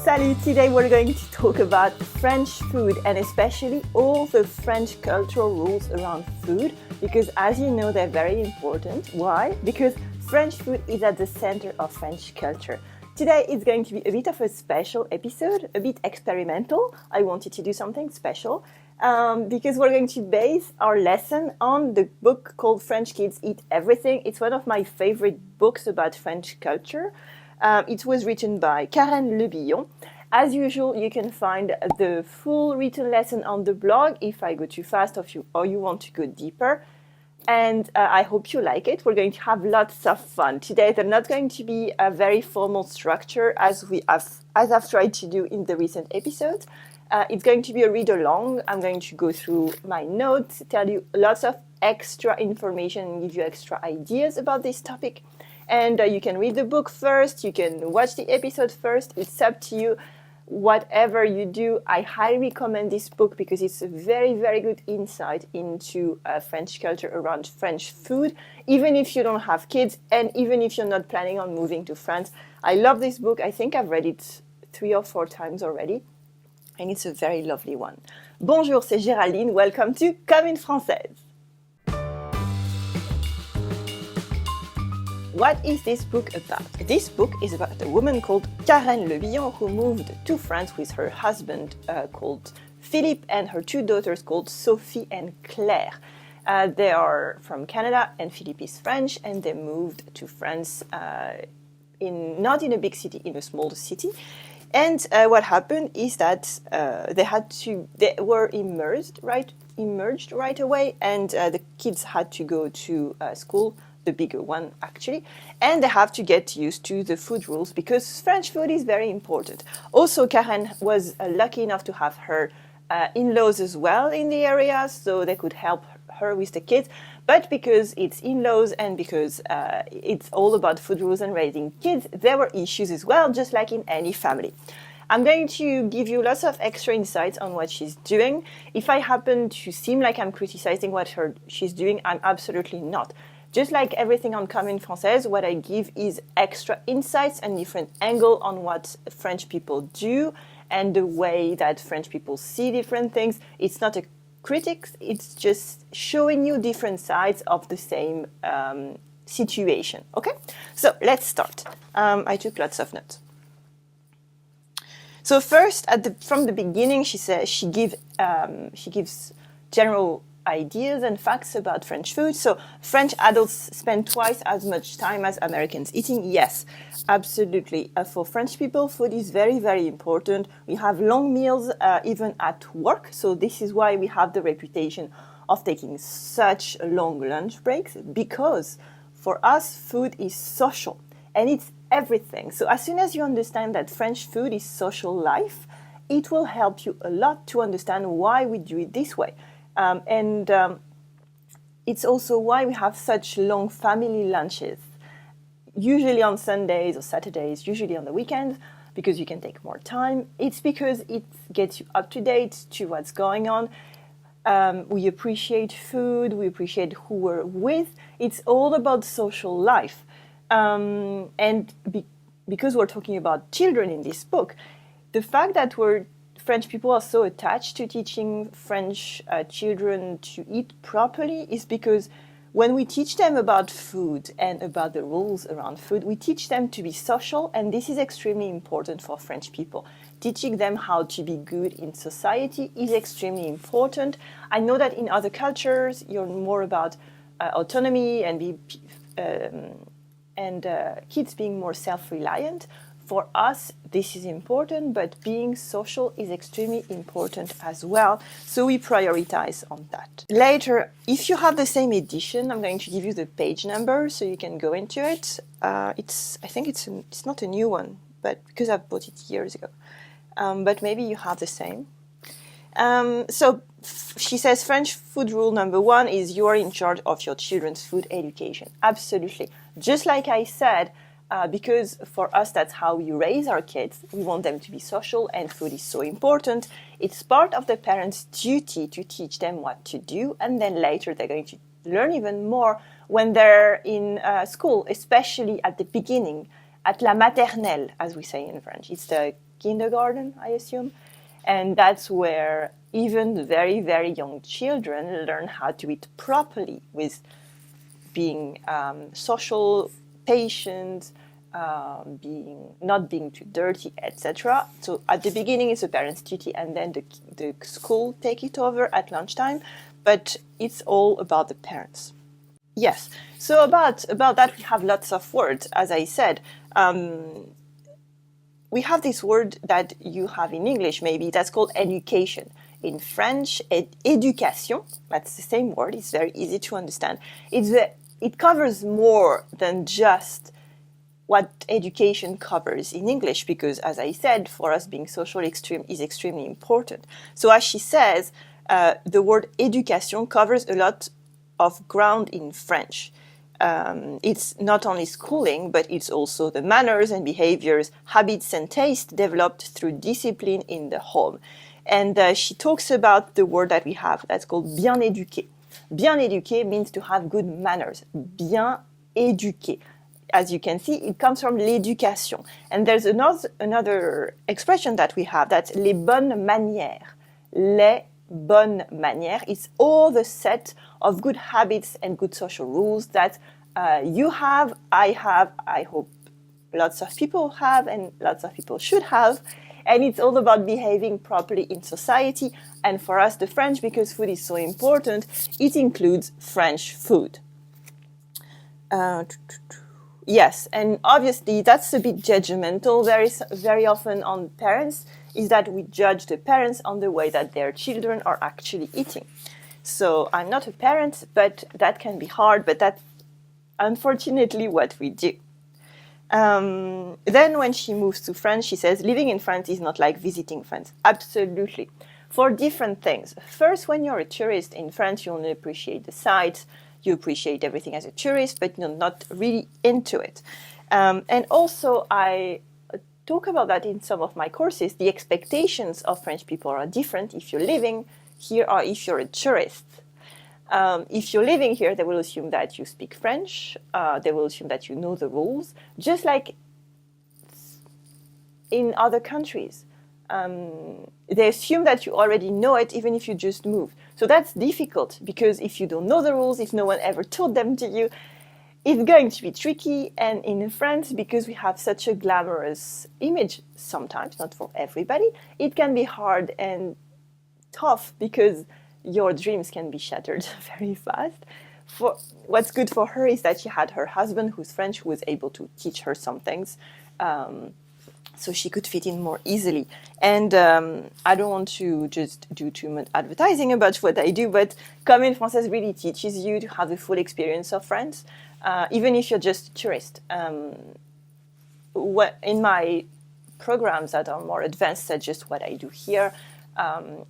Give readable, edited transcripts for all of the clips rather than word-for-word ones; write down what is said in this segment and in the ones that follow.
Salut! Today we're going to talk about French food and especially all the French cultural rules around food because as you know they're very important. Why? Because French food is at the center of French culture. Today it's going to be a bit of a special episode, a bit experimental. I wanted to do something special because we're going to base our lesson on the book called French Kids Eat Everything. It's one of my favorite books about French culture. It was written by Karen Le Billon. As usual, you can find the full written lesson on the blog if I go too fast or you want to go deeper. And I hope you like it. We're going to have lots of fun. Today, they're not going to be a very formal structure as I've tried to do in the recent episodes. It's going to be a read-along. I'm going to go through my notes, tell you lots of extra information and give you extra ideas about this topic. And you can read the book first, you can watch the episode first, it's up to you. Whatever you do, I highly recommend this book because it's a very, very good insight into French culture around French food, even if you don't have kids and even if you're not planning on moving to France. I love this book. I think I've read it 3 or 4 times already, and it's a very lovely one. Bonjour, c'est Géraldine. Welcome to Comme une Française. What is this book about? This book is about a woman called Karen Le Billon who moved to France with her husband called Philippe and her 2 daughters called Sophie and Claire. They are from Canada and Philippe is French and they moved to France not in a big city, in a small city. And what happened is that they were emerged right away and the kids had to go to school, the bigger one actually, and they have to get used to the food rules because French food is very important. Also, Karen was lucky enough to have her in-laws as well in the area, so they could help her with the kids. But because it's in-laws and because it's all about food rules and raising kids, there were issues as well, just like in any family. I'm going to give you lots of extra insights on what she's doing. If I happen to seem like I'm criticizing what she's doing, I'm absolutely not. Just like everything on Comme une Française, what I give is extra insights and different angle on what French people do and the way that French people see different things. It's not a critic, it's just showing you different sides of the same situation. Okay, so let's start. I took lots of notes. So first, from the beginning, she says she gives general ideas and facts about French food. So French adults spend twice as much time as Americans eating. Yes, absolutely. For French people, food is very, very important. We have long meals even at work. So this is why we have the reputation of taking such long lunch breaks because for us, food is social and it's everything. So as soon as you understand that French food is social life, it will help you a lot to understand why we do it this way. It's also why we have such long family lunches, usually on Sundays or Saturdays, usually on the weekends, because you can take more time. It's because it gets you up to date to what's going on. We appreciate food, we appreciate who we're with. It's all about social life. Because we're talking about children in this book, the fact that French people are so attached to teaching French children to eat properly is because when we teach them about food and about the rules around food, we teach them to be social, and this is extremely important for French people. Teaching them how to be good in society is extremely important. I know that in other cultures, you're more about autonomy and kids being more self-reliant. For us, this is important, but being social is extremely important as well. So we prioritize on that. Later, if you have the same edition, I'm going to give you the page number so you can go into it. I think it's not a new one, but because I've bought it years ago. But maybe you have the same. So she says French food rule number 1 is you are in charge of your children's food education. Absolutely. Just like I said, because for us, that's how we raise our kids. We want them to be social and food is so important. It's part of the parents' duty to teach them what to do. And then later they're going to learn even more when they're in school, especially at the beginning, at la maternelle, as we say in French. It's the kindergarten, I assume. And that's where even very, very young children learn how to eat properly with being social, patient, not being too dirty, etc. So at the beginning it's a parent's duty, and then the school take it over at lunchtime, but it's all about the parents. Yes, so about that we have lots of words, as I said. We have this word that you have in English, maybe, that's called education. In French, éducation, that's the same word, it's very easy to understand. It covers more than just what education covers in English, because, as I said, for us being social is extremely important. So as she says, the word éducation covers a lot of ground in French. It's not only schooling, but it's also the manners and behaviors, habits and tastes developed through discipline in the home. And she talks about the word that we have that's called bien éduqué. Bien éduqué means to have good manners. Bien éduqué. As you can see, it comes from l'éducation. And there's another expression that we have, that's les bonnes manières. Les bonnes manières. It's all the set of good habits and good social rules that you have, I hope lots of people have, and lots of people should have. And it's all about behaving properly in society. And for us, the French, because food is so important, it includes French food. Yes, and obviously that's a bit judgmental very often on parents, is that we judge the parents on the way that their children are actually eating. So I'm not a parent, but that can be hard, but that's unfortunately what we do. Then when she moves to France, she says, living in France is not like visiting France. Absolutely. For different things. First, when you're a tourist in France, you only appreciate the sights, you appreciate everything as a tourist, but you're not really into it. And also, I talk about that in some of my courses. The expectations of French people are different if you're living here or if you're a tourist. If you're living here, they will assume that you speak French. They will assume that you know the rules, just like in other countries. They assume that you already know it, even if you just moved. So that's difficult, because if you don't know the rules, if no one ever told them to you, it's going to be tricky. And in France, because we have such a glamorous image sometimes, not for everybody, it can be hard and tough, because your dreams can be shattered very fast. What's good for her is that she had her husband, who's French, who was able to teach her some things, so she could fit in more easily. And I don't want to just do too much advertising about what I do, but Comme une Française really teaches you to have the full experience of France, even if you're just a tourist. In my programs that are more advanced, such as what I do here,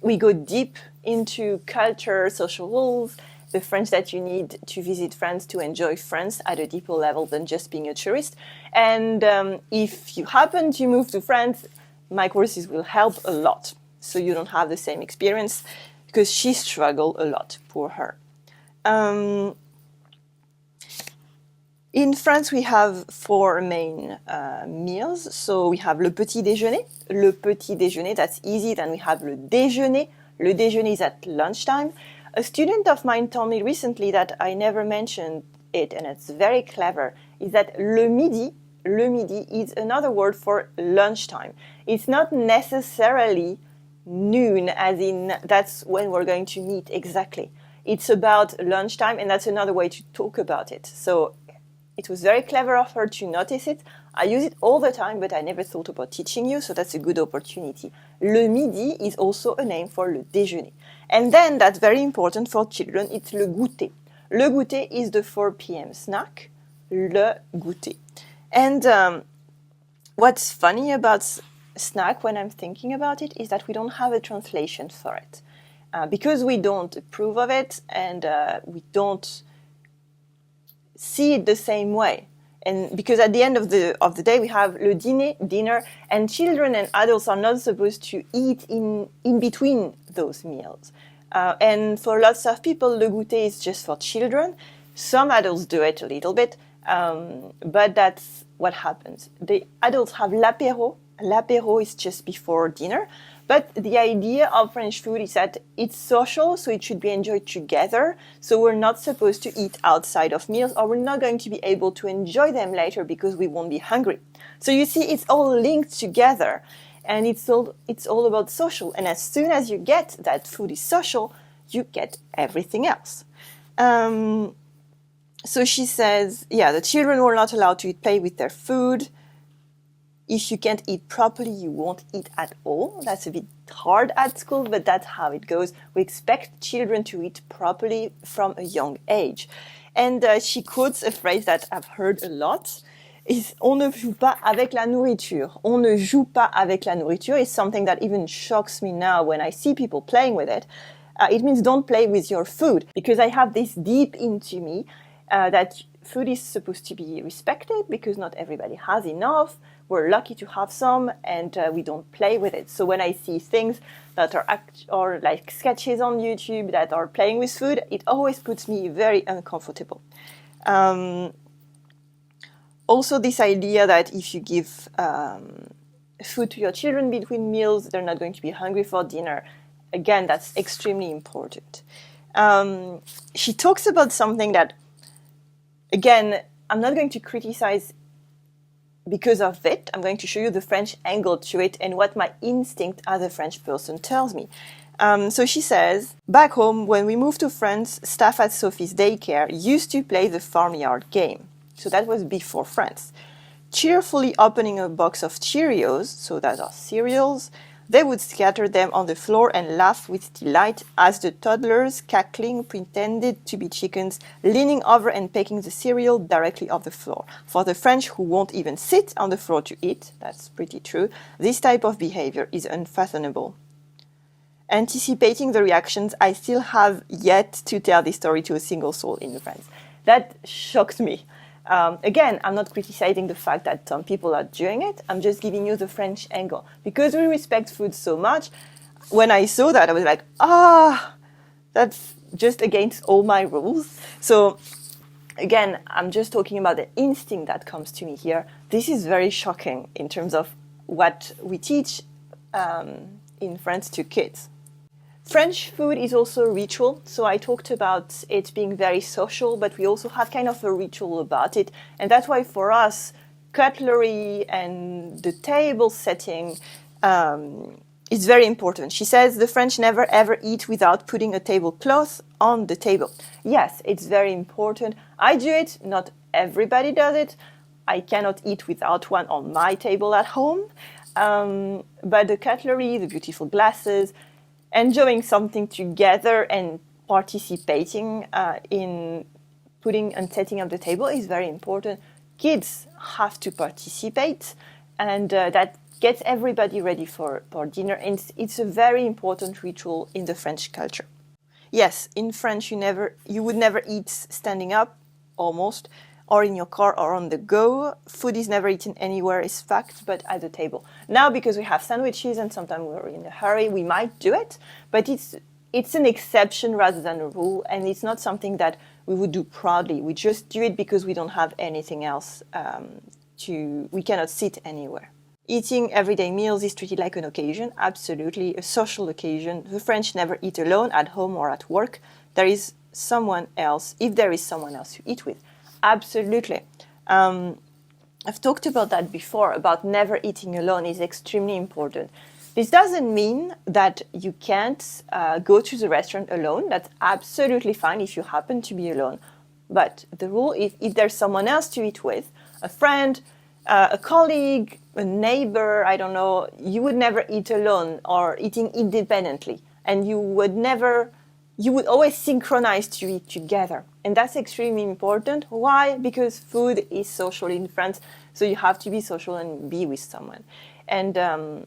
we go deep into culture, social rules, the French that you need to visit France, to enjoy France at a deeper level than just being a tourist. And if you happen to move to France, my courses will help a lot, so you don't have the same experience, because she struggled a lot, poor her. In France, we have 4 main meals. So we have le petit déjeuner. Le petit déjeuner, that's easy. Then we have le déjeuner. Le déjeuner is at lunchtime. A student of mine told me recently that I never mentioned it, and it's very clever, is that le midi is another word for lunchtime. It's not necessarily noon, as in that's when we're going to meet exactly. It's about lunchtime, and that's another way to talk about it. So it was very clever of her to notice it. I use it all the time, but I never thought about teaching you, so that's a good opportunity. Le midi is also a name for le déjeuner. And then, that's very important for children, it's le goûter. Le goûter is the 4 p.m. snack, le goûter. And what's funny about snack when I'm thinking about it is that we don't have a translation for it. Because we don't approve of it, and we don't see it the same way. And because at the end of the day we have le dîner, dinner, and children and adults are not supposed to eat in between those meals. And for lots of people, le goûter is just for children. Some adults do it a little bit, but that's what happens. The adults have l'apéro, l'apéro is just before dinner. But the idea of French food is that it's social, so it should be enjoyed together. So we're not supposed to eat outside of meals, or we're not going to be able to enjoy them later because we won't be hungry. So you see, it's all linked together, and it's all about social. And as soon as you get that food is social, you get everything else. So she says, yeah, the children were not allowed to play with their food. If you can't eat properly, you won't eat at all. That's a bit hard at school, but that's how it goes. We expect children to eat properly from a young age. And she quotes a phrase that I've heard a lot, is on ne joue pas avec la nourriture. On ne joue pas avec la nourriture is something that even shocks me now when I see people playing with it. It means don't play with your food, because I have this deep into me that food is supposed to be respected because not everybody has enough. We're lucky to have some, and we don't play with it. So when I see things that are like sketches on YouTube that are playing with food, it always puts me very uncomfortable. Also, this idea that if you give food to your children between meals, they're not going to be hungry for dinner. Again, that's extremely important. She talks about something that, again, I'm not going to criticize because of it. I'm going to show you the French angle to it and what my instinct as a French person tells me. So she says, back home, when we moved to France, staff at Sophie's daycare used to play the farmyard game. So that was before France. Cheerfully opening a box of Cheerios, so that are cereals, they would scatter them on the floor and laugh with delight as the toddlers, cackling, pretended to be chickens, leaning over and pecking the cereal directly off the floor. For the French who won't even sit on the floor to eat, that's pretty true, this type of behavior is unfathomable. Anticipating the reactions, I still have yet to tell this story to a single soul in France. That shocks me. Again, I'm not criticizing the fact that some people are doing it. I'm just giving you the French angle. Because we respect food so much, when I saw that, I was like, that's just against all my rules. So again, I'm just talking about the instinct that comes to me here. This is very shocking in terms of what we teach in France to kids. French food is also a ritual, so I talked about it being very social, but we also have kind of a ritual about it, and that's why for us, cutlery and the table setting is very important. She says the French never ever eat without putting a tablecloth on the table. Yes, it's very important. I do it, not everybody does it. I cannot eat without one on my table at home, but the cutlery, the beautiful glasses, enjoying something together and participating in putting and setting up the table is very important. Kids have to participate, and that gets everybody ready for dinner. And it's a very important ritual in the French culture. Yes, in French you would never eat standing up, almost, or in your car or on the go. Food is never eaten anywhere, is fact, but at the table. Now, because we have sandwiches and sometimes we're in a hurry, we might do it, but it's an exception rather than a rule, and it's not something that we would do proudly. We just do it because we don't have anything else we cannot sit anywhere. Eating everyday meals is treated like an occasion, absolutely, a social occasion. The French never eat alone at home or at work. There is someone else, if there is someone else to eat with. Absolutely. I've talked about that before, about never eating alone is extremely important. This doesn't mean that you can't go to the restaurant alone. That's absolutely fine if you happen to be alone. But the rule, if there's someone else to eat with, a friend, a colleague, a neighbor, I don't know, you would never eat alone or eating independently. And you would always synchronize to eat together. And that's extremely important. Why? Because food is social in France, so you have to be social and be with someone. And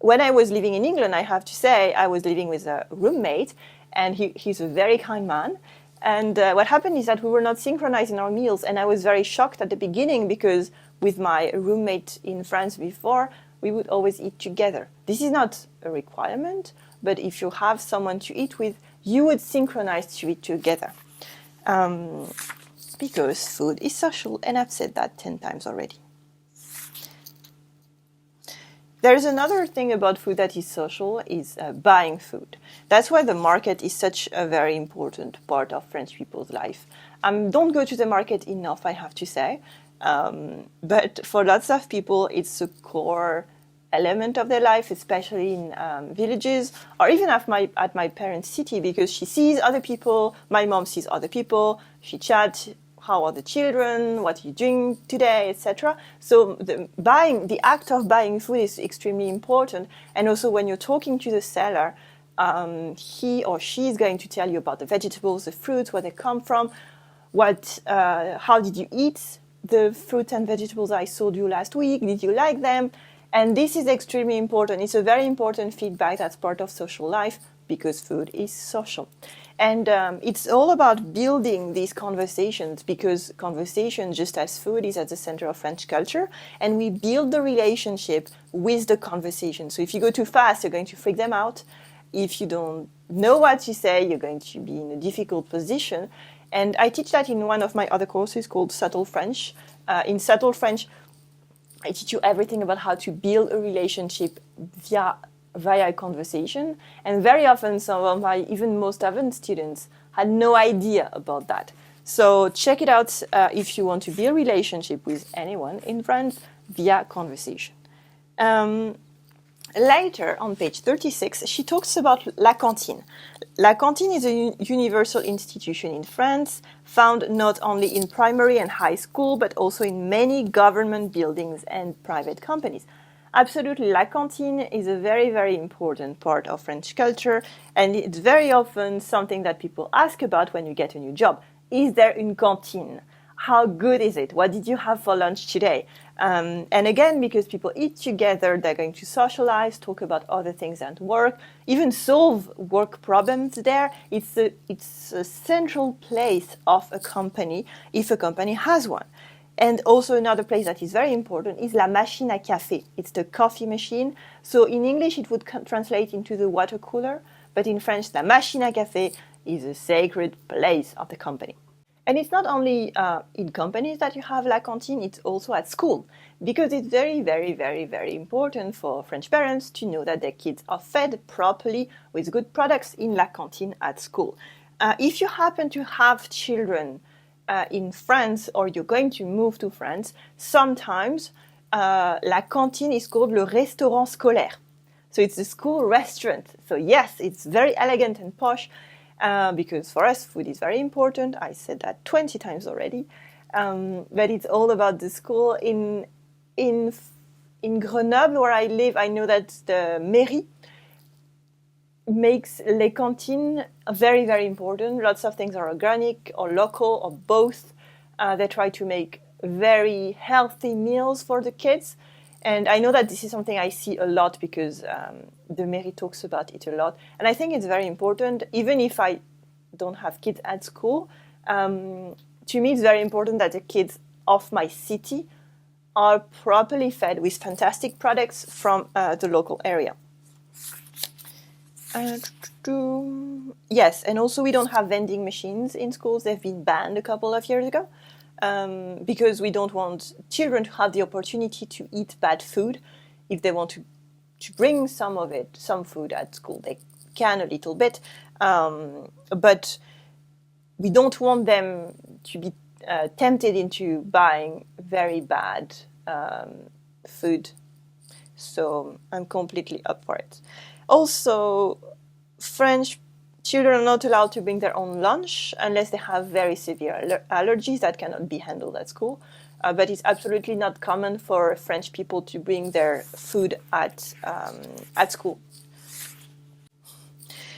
when I was living in England, I have to say, I was living with a roommate, and he's a very kind man. And what happened is that we were not synchronized in our meals, and I was very shocked at the beginning because with my roommate in France before, we would always eat together. This is not a requirement, but if you have someone to eat with, you would synchronize to eat together. Because food is social, and I've said that 10 times already. There's another thing about food that is social, is buying food. That's why the market is such a very important part of French people's life. Don't go to the market enough, I have to say. But for lots of people, it's a core element of their life, especially in villages, or even at my parents' city, because she sees other people, my mom sees other people, she chats, how are the children, what are you doing today, etc. So the act of buying food is extremely important. And also when you're talking to the seller, he or she is going to tell you about the vegetables, the fruits, where they come from, how did you eat the fruit and vegetables I sold you last week, did you like them? And this is extremely important. It's a very important feedback that's part of social life, because food is social. And it's all about building these conversations, because conversation, just as food, is at the center of French culture. And we build the relationship with the conversation. So if you go too fast, you're going to freak them out. If you don't know what to say, you're going to be in a difficult position. And I teach that in one of my other courses called Subtle French. In Subtle French, I teach you everything about how to build a relationship via a conversation. And very often, some of my even most advanced students had no idea about that. So check it out if you want to build a relationship with anyone in France via conversation. Later, on page 36, she talks about La Cantine. La Cantine is a universal institution in France, found not only in primary and high school, but also in many government buildings and private companies. Absolutely, La Cantine is a very, very important part of French culture, and it's very often something that people ask about when you get a new job. Is there une cantine? How good is it? What did you have for lunch today? And again, because people eat together, they're going to socialize, talk about other things at work, even solve work problems there. It's a central place of a company, if a company has one. And also another place that is very important is la machine à café. It's the coffee machine. So in English, it would translate into the water cooler. But in French, la machine à café is a sacred place of the company. And it's not only in companies that you have La Cantine, it's also at school. Because it's very, very, very, very important for French parents to know that their kids are fed properly with good products in La Cantine at school. If you happen to have children in France, or you're going to move to France, sometimes La Cantine is called le restaurant scolaire. So it's a school restaurant. So yes, it's very elegant and posh, because for us, food is very important. I said that 20 times already. But it's all about the school. In Grenoble, where I live, I know that the mairie makes les cantines very, very important. Lots of things are organic or local or both. They try to make very healthy meals for the kids. And I know that this is something I see a lot, because the mairie talks about it a lot. And I think it's very important, even if I don't have kids at school. To me, it's very important that the kids of my city are properly fed with fantastic products from the local area. Yes, and also we don't have vending machines in schools. They've been banned a couple of years ago. Because we don't want children to have the opportunity to eat bad food. If they want to bring some food at school, they can a little bit. But we don't want them to be tempted into buying very bad food. So I'm completely up for it. Also, French children are not allowed to bring their own lunch unless they have very severe allergies that cannot be handled at school. But it's absolutely not common for French people to bring their food at school.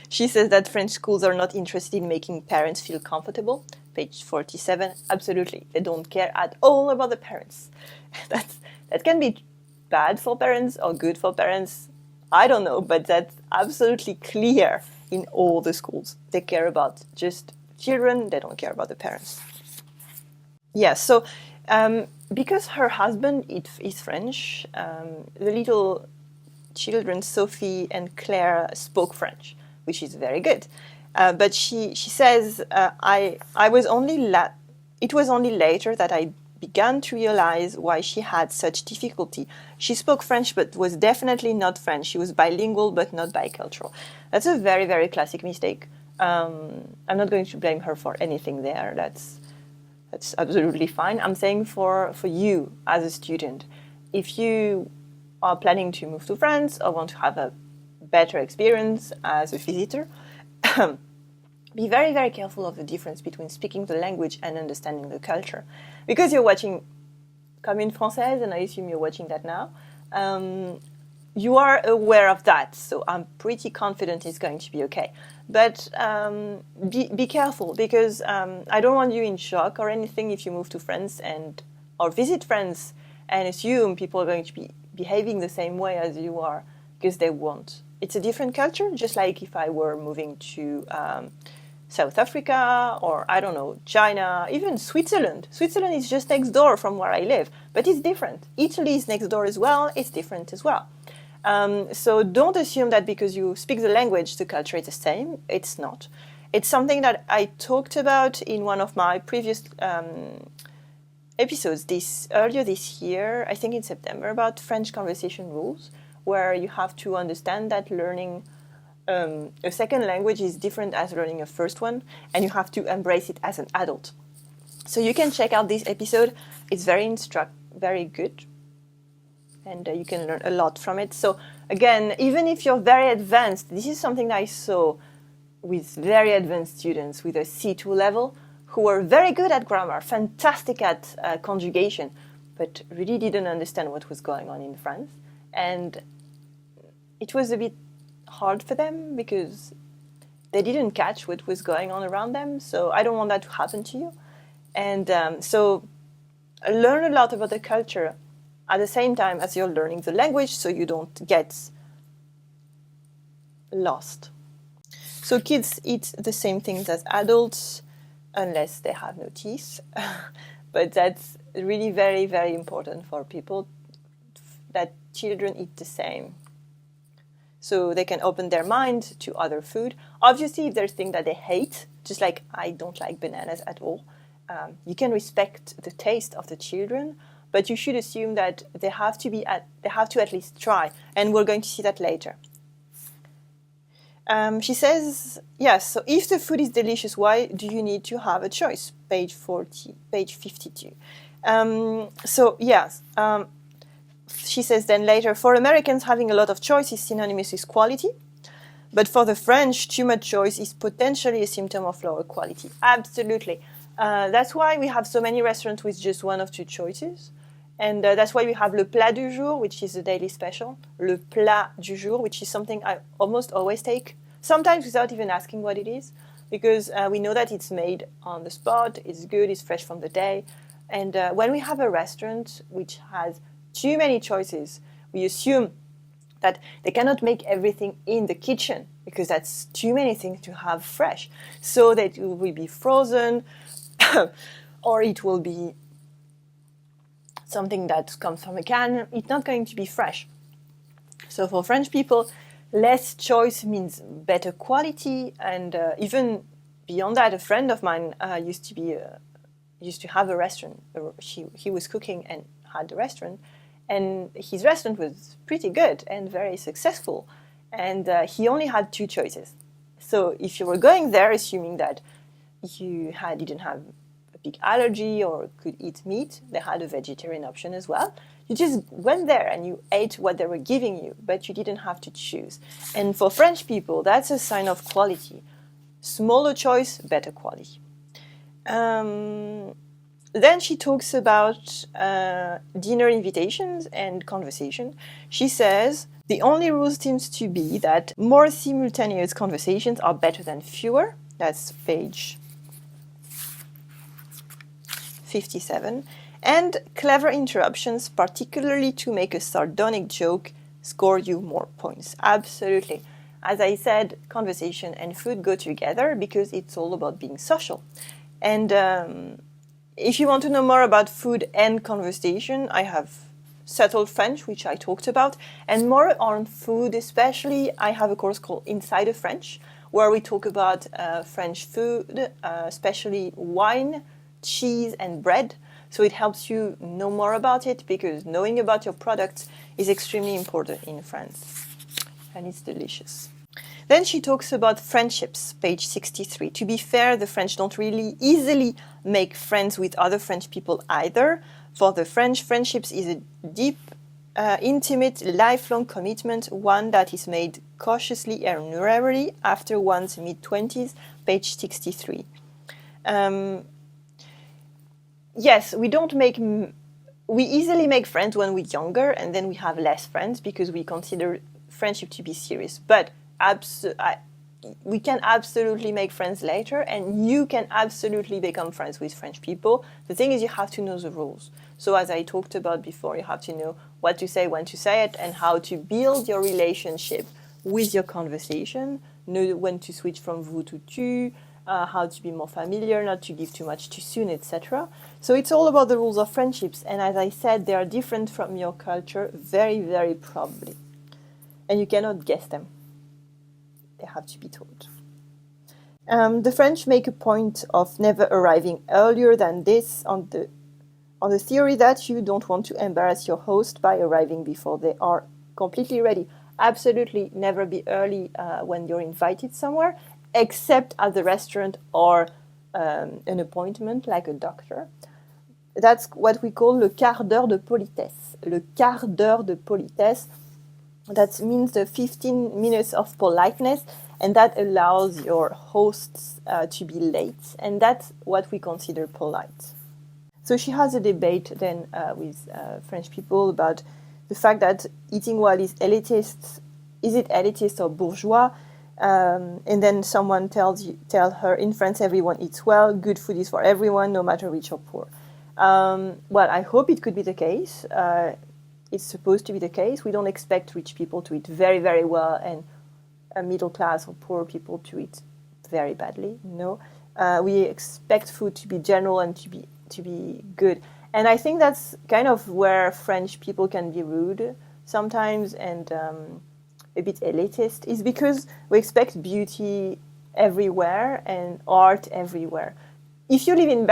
She says that French schools are not interested in making parents feel comfortable. Page 47, absolutely. They don't care at all about the parents. That can be bad for parents or good for parents. I don't know, but that's absolutely clear in all the schools. They care about just children, they don't care about the parents. Yeah, so because her husband is French, the little children, Sophie and Claire, spoke French, which is very good. But she says, it was only later that I began to realize why she had such difficulty. She spoke French but was definitely not French. She was bilingual but not bicultural. That's a very, very classic mistake. I'm not going to blame her for anything there. That's absolutely fine. I'm saying for you as a student, if you are planning to move to France or want to have a better experience as a visitor, be very, very careful of the difference between speaking the language and understanding the culture. Because you're watching Commune Française, and I assume you're watching that now, you are aware of that. So I'm pretty confident it's going to be okay. But be careful, because I don't want you in shock or anything if you move to France or visit France and assume people are going to be behaving the same way as you are, because they won't. It's a different culture, just like if I were moving to South Africa or, I don't know, China, even Switzerland. Switzerland is just next door from where I live, but it's different. Italy is next door as well, it's different as well. So don't assume that because you speak the language, the culture is the same. It's not. It's something that I talked about in one of my previous episodes earlier this year, I think in September, about French conversation rules, where you have to understand that learning a second language is different as learning a first one, and you have to embrace it as an adult. So you can check out this episode. It's very good, and you can learn a lot from it. So again, even if you're very advanced, this is something I saw with very advanced students with a C2 level who were very good at grammar, fantastic at conjugation, but really didn't understand what was going on in France. And it was a bit hard for them because they didn't catch what was going on around them. So I don't want that to happen to you. And so learn a lot about the culture at the same time as you're learning the language, so you don't get lost. So kids eat the same things as adults, unless they have no teeth. But that's really very, very important for people, that children eat the same. So they can open their mind to other food. Obviously, if there's things that they hate, just like I don't like bananas at all, you can respect the taste of the children, but you should assume that they have to at least try, and we're going to see that later. She says, yes, so if the food is delicious, why do you need to have a choice? Page 52. She says then later, for Americans, having a lot of choice is synonymous with quality, but for the French, too much choice is potentially a symptom of lower quality. Absolutely. That's why we have so many restaurants with just one or two choices. And that's why we have le plat du jour, which is a daily special. Le plat du jour, which is something I almost always take, sometimes without even asking what it is, because we know that it's made on the spot, it's good, it's fresh from the day. And when we have a restaurant which has too many choices, we assume that they cannot make everything in the kitchen, because that's too many things to have fresh. So that it will be frozen, or it will be something that comes from a can. It's not going to be fresh. So for French people, less choice means better quality. And even beyond that, a friend of mine used to have a restaurant. He was cooking and had a restaurant, and his restaurant was pretty good and very successful. And he only had two choices. So if you were going there assuming that you didn't have a big allergy or could eat meat, they had a vegetarian option as well. You just went there and you ate what they were giving you, but you didn't have to choose. And for French people, that's a sign of quality. Smaller choice, better quality. Then she talks about dinner invitations and conversation. She says, the only rule seems to be that more simultaneous conversations are better than fewer. That's page 57. And clever interruptions, particularly to make a sardonic joke, score you more points. Absolutely. As I said, conversation and food go together because it's all about being social. And if you want to know more about food and conversation, I have Subtle French, which I talked about, and more on food especially. I have a course called Inside of French, where we talk about French food, especially wine, cheese, and bread. So it helps you know more about it, because knowing about your products is extremely important in France. And it's delicious. Then she talks about friendships, page 63. To be fair, the French don't really easily make friends with other French people either. For the French, friendships is a deep, intimate, lifelong commitment, one that is made cautiously and rarely after one's mid-20s, page 63. Yes, we easily make friends when we're younger, and then we have less friends because we consider friendship to be serious. But we can absolutely make friends later, and you can absolutely become friends with French people. The thing is, you have to know the rules. So as I talked about before, you have to know what to say, when to say it, and how to build your relationship with your conversation, know when to switch from vous to tu, how to be more familiar, not to give too much too soon, etc. So it's all about the rules of friendships, and as I said, they are different from your culture, very, very probably. And you cannot guess them. They have to be taught. The French make a point of never arriving earlier than this on the theory that you don't want to embarrass your host by arriving before they are completely ready. Absolutely never be early when you're invited somewhere, except at the restaurant or an appointment like a doctor. That's what we call le quart d'heure de politesse. Le quart d'heure de politesse. That means the 15 minutes of politeness, and that allows your hosts to be late, and that's what we consider polite. So she has a debate then with French people about the fact that eating well is elitist. Is it elitist or bourgeois? And then someone tell her, in France everyone eats well, good food is for everyone, no matter rich or poor. Well, I hope it could be the case. It's supposed to be the case. We don't expect rich people to eat very, very well and middle class or poor people to eat very badly. No, we expect food to be general and to be good. And I think that's kind of where French people can be rude sometimes and a bit elitist, is because we expect beauty everywhere and art everywhere. If you live in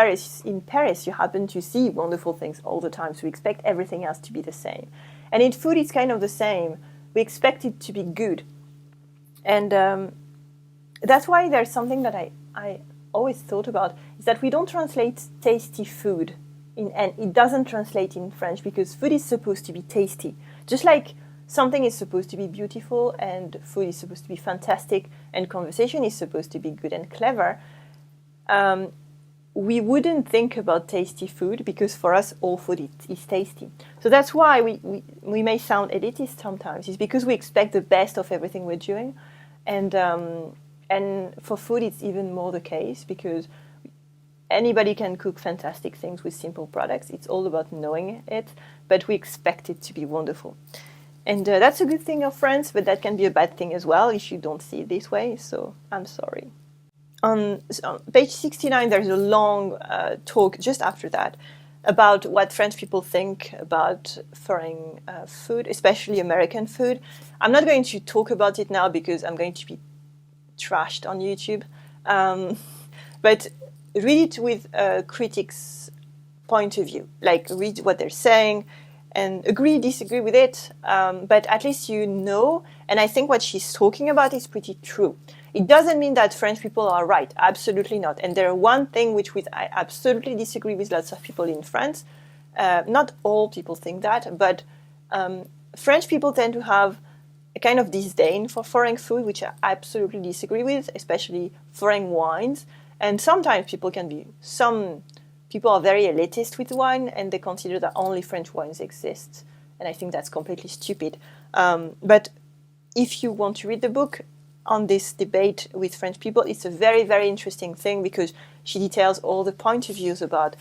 Paris, you happen to see wonderful things all the time, so we expect everything else to be the same. And in food, it's kind of the same. We expect it to be good. And that's why there's something that I always thought about, is that we don't translate tasty food, and it doesn't translate in French, because food is supposed to be tasty. Just like something is supposed to be beautiful, and food is supposed to be fantastic, and conversation is supposed to be good and clever. We wouldn't think about tasty food, because for us all food is tasty. So that's why we may sound elitist sometimes. It's because we expect the best of everything we're doing, and for food it's even more the case, because anybody can cook fantastic things with simple products. It's all about knowing it, but we expect it to be wonderful. And that's a good thing of France, but that can be a bad thing as well if you don't see it this way. So I'm sorry. On page 69, there's a long talk just after that about what French people think about foreign food, especially American food. I'm not going to talk about it now because I'm going to be trashed on YouTube. But read it with a critic's point of view. Like, read what they're saying and agree, disagree with it. But at least you know. And I think what she's talking about is pretty true. It doesn't mean that French people are right. Absolutely not. And there one thing which I absolutely disagree with lots of people in France. Not all people think that, but French people tend to have a kind of disdain for foreign food, which I absolutely disagree with, especially foreign wines. And sometimes some people are very elitist with wine, and they consider that only French wines exist. And I think that's completely stupid. But if you want to read the book on this debate with French people, it's a very, very interesting thing, because she details all the point of views about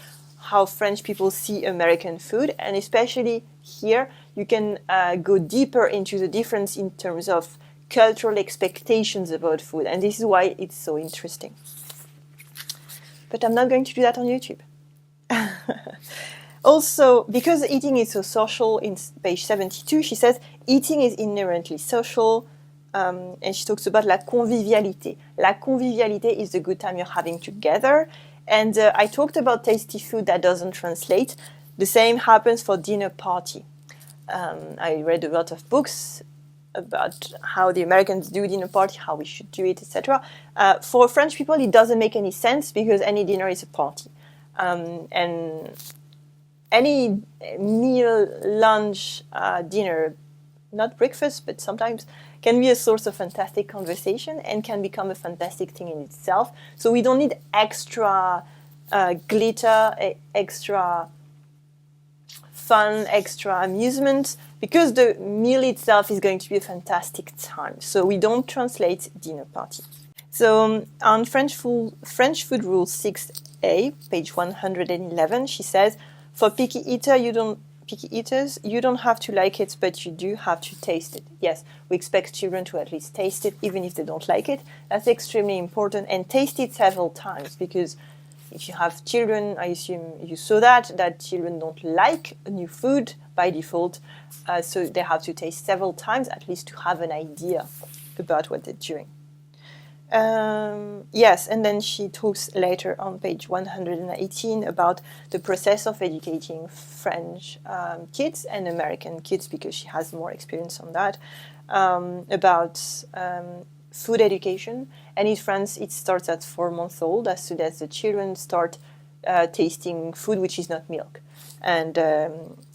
how French people see American food. And especially here, you can go deeper into the difference in terms of cultural expectations about food. And this is why it's so interesting. But I'm not going to do that on YouTube. Also, because eating is so social, in page 72, she says, eating is inherently social. And she talks about la convivialité. La convivialité is the good time you're having together. And I talked about tasty food that doesn't translate. The same happens for dinner party. I read a lot of books about how the Americans do dinner party, how we should do it, etc. For French people, it doesn't make any sense because any dinner is a party. And any meal, lunch, dinner, not breakfast, but sometimes can be a source of fantastic conversation and can become a fantastic thing in itself. So we don't need extra glitter, extra fun, extra amusement, because the meal itself is going to be a fantastic time. So we don't translate dinner party. So on French food rule 6a, page 111, she says, for picky eaters, you don't have to like it, but you do have to taste it. Yes, we expect children to at least taste it, even if they don't like it. That's extremely important, and taste it several times, because if you have children, I assume you saw that children don't like new food by default, so they have to taste several times at least to have an idea about what they're doing. Yes, and then she talks later on page 118 about the process of educating French kids and American kids, because she has more experience on that, about food education. And in France, it starts at 4 months old, as soon as the children start tasting food which is not milk. And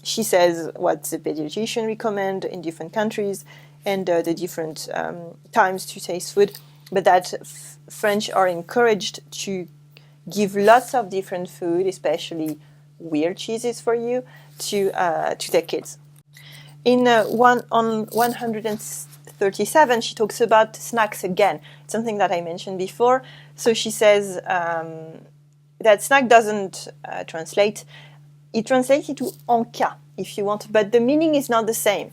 she says what the pediatrician recommend in different countries and the different times to taste food, but that French are encouraged to give lots of different food, especially weird cheeses for you, to their kids. On 137, she talks about snacks again, something that I mentioned before. So she says that snack doesn't translate. It translates to en cas, if you want, but the meaning is not the same.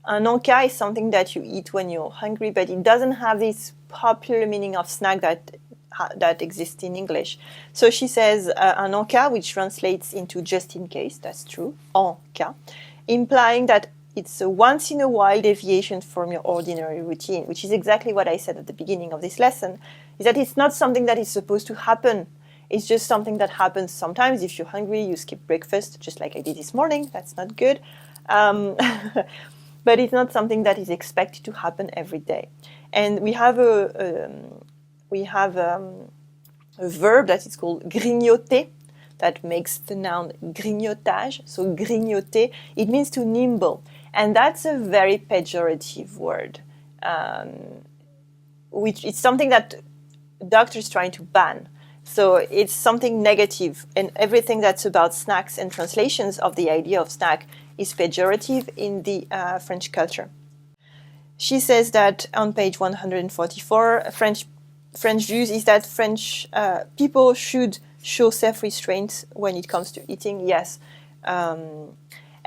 An en cas is something that you eat when you're hungry, but it doesn't have this popular meaning of snack that exists in English. So she says an en cas, which translates into just in case, that's true, en cas, implying that it's a once-in-a-while deviation from your ordinary routine, which is exactly what I said at the beginning of this lesson, is that it's not something that is supposed to happen. It's just something that happens sometimes. If you're hungry, you skip breakfast, just like I did this morning. That's not good. But it's not something that is expected to happen every day. And we have a verb that is called grignoter, that makes the noun grignotage. So grignoter, it means to nibble. And that's a very pejorative word, which is something that doctors trying to ban. So it's something negative, and everything that's about snacks and translations of the idea of snack is pejorative in the French culture. She says that on page 144, French views is that French people should show self-restraint when it comes to eating. Yes.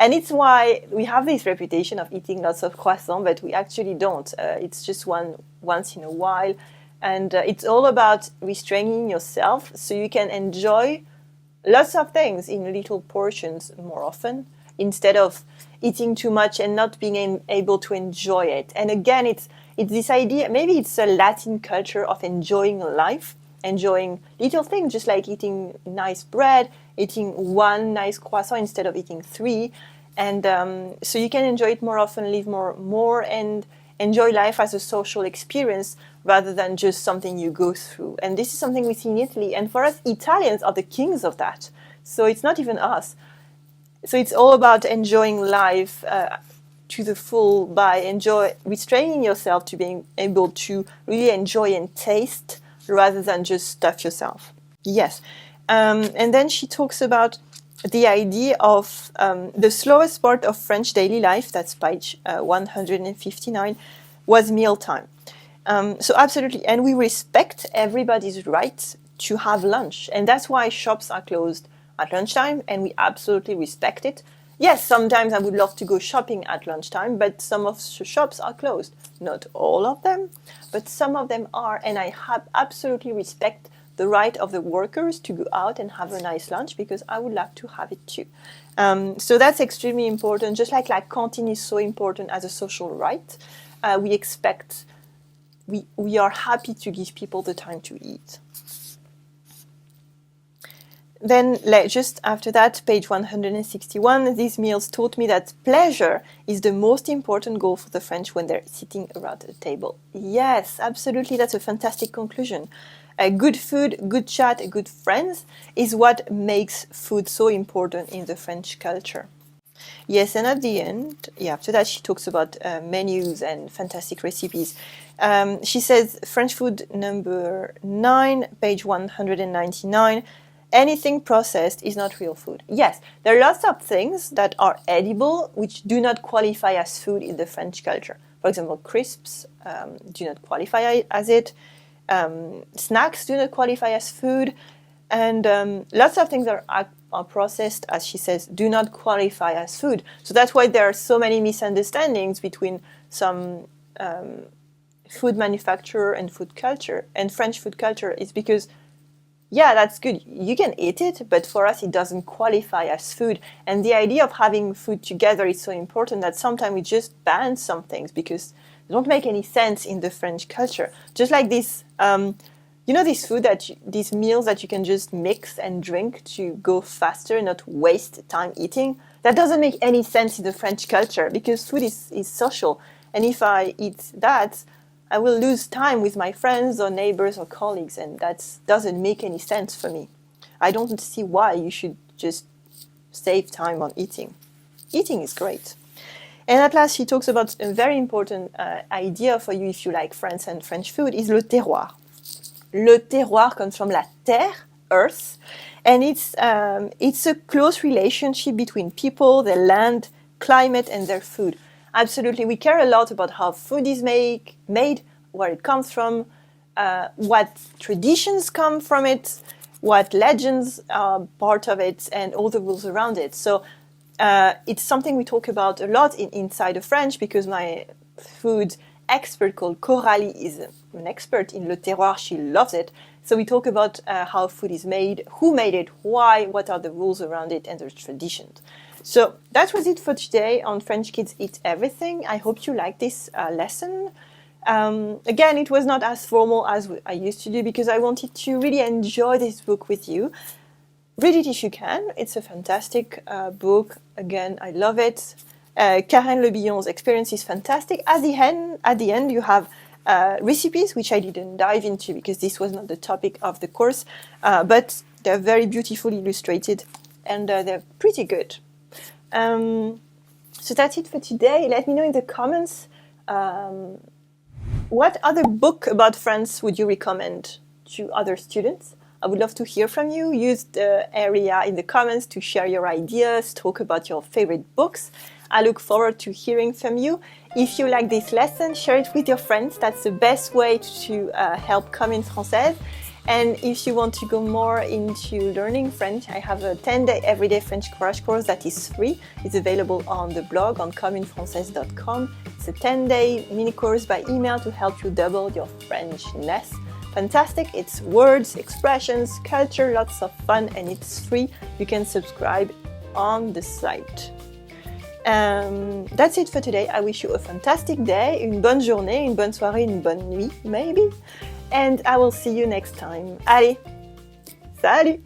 And it's why we have this reputation of eating lots of croissants, but we actually don't. It's just once in a while. And it's all about restraining yourself so you can enjoy lots of things in little portions more often, instead of eating too much and not being able to enjoy it. And again, it's this idea, maybe it's a Latin culture of enjoying life, enjoying little things, just like eating nice bread, eating one nice croissant instead of eating 3. And so you can enjoy it more often, live more, and enjoy life as a social experience rather than just something you go through. And this is something we see in Italy. And for us, Italians are the kings of that. So it's not even us. So it's all about enjoying life to the full by restraining yourself to being able to really enjoy and taste rather than just stuff yourself. Yes. And then she talks about the idea of the slowest part of French daily life, that's page 159, was mealtime. So absolutely. And we respect everybody's right to have lunch. And that's why shops are closed at lunchtime, and we absolutely respect it. Yes, sometimes I would love to go shopping at lunchtime, but some of the shops are closed. Not all of them, but some of them are, and I absolutely respect the right of the workers to go out and have a nice lunch, because I would like to have it too. So that's extremely important. Just like canteen is so important as a social right, we are happy to give people the time to eat. Then just after that, page 161, these meals taught me that pleasure is the most important goal for the French when they're sitting around the table. Yes, absolutely, that's a fantastic conclusion. Good food, good chat, good friends is what makes food so important in the French culture. Yes, and at the end, after that she talks about menus and fantastic recipes. She says, French food number 9, page 199, anything processed is not real food. Yes, there are lots of things that are edible which do not qualify as food in the French culture. For example, crisps do not qualify as it. Snacks do not qualify as food. And lots of things are processed, as she says, do not qualify as food. So that's why there are so many misunderstandings between some food manufacturer and food culture. And French food culture is because, yeah, that's good. You can eat it, but for us it doesn't qualify as food. And the idea of having food together is so important that sometimes we just ban some things because they don't make any sense in the French culture. Just like this... this food these meals that you can just mix and drink to go faster, not waste time eating, that doesn't make any sense in the French culture because food is social. And if I eat that, I will lose time with my friends or neighbors or colleagues, and that doesn't make any sense for me. I don't see why you should just save time on eating. Eating is great. And at last, she talks about a very important idea for you if you like France and French food is le terroir. Le terroir comes from la terre, earth, and it's a close relationship between people, their land, climate, and their food. Absolutely, we care a lot about how food is made, where it comes from, what traditions come from it, what legends are part of it, and all the rules around it. So it's something we talk about a lot inside of French because my food expert called Coralie is an expert in le terroir. She loves it. So we talk about how food is made, who made it, why, what are the rules around it, and the traditions. So that was it for today on French Kids Eat Everything. I hope you liked this lesson. Again, it was not as formal as I used to do because I wanted to really enjoy this book with you. Read it if you can. It's a fantastic book. Again, I love it. Karen Le Billon's experience is fantastic. At the end, you have recipes, which I didn't dive into because this was not the topic of the course, but they're very beautifully illustrated and they're pretty good. So that's it for today. Let me know in the comments what other book about France would you recommend to other students? I would love to hear from you. Use the area in the comments to share your ideas, talk about your favorite books. I look forward to hearing from you. If you like this lesson, share it with your friends. That's the best way to help Commune Française. And if you want to go more into learning French, I have a 10-day everyday French crash course that is free. It's available on the blog on communefrancaise.com. It's a 10-day mini course by email to help you double your Frenchness. Fantastic. It's words, expressions, culture, lots of fun, and it's free. You can subscribe on the site. That's it for today. I wish you a fantastic day, une bonne journée, une bonne soirée, une bonne nuit, maybe. And I will see you next time. Allez, salut!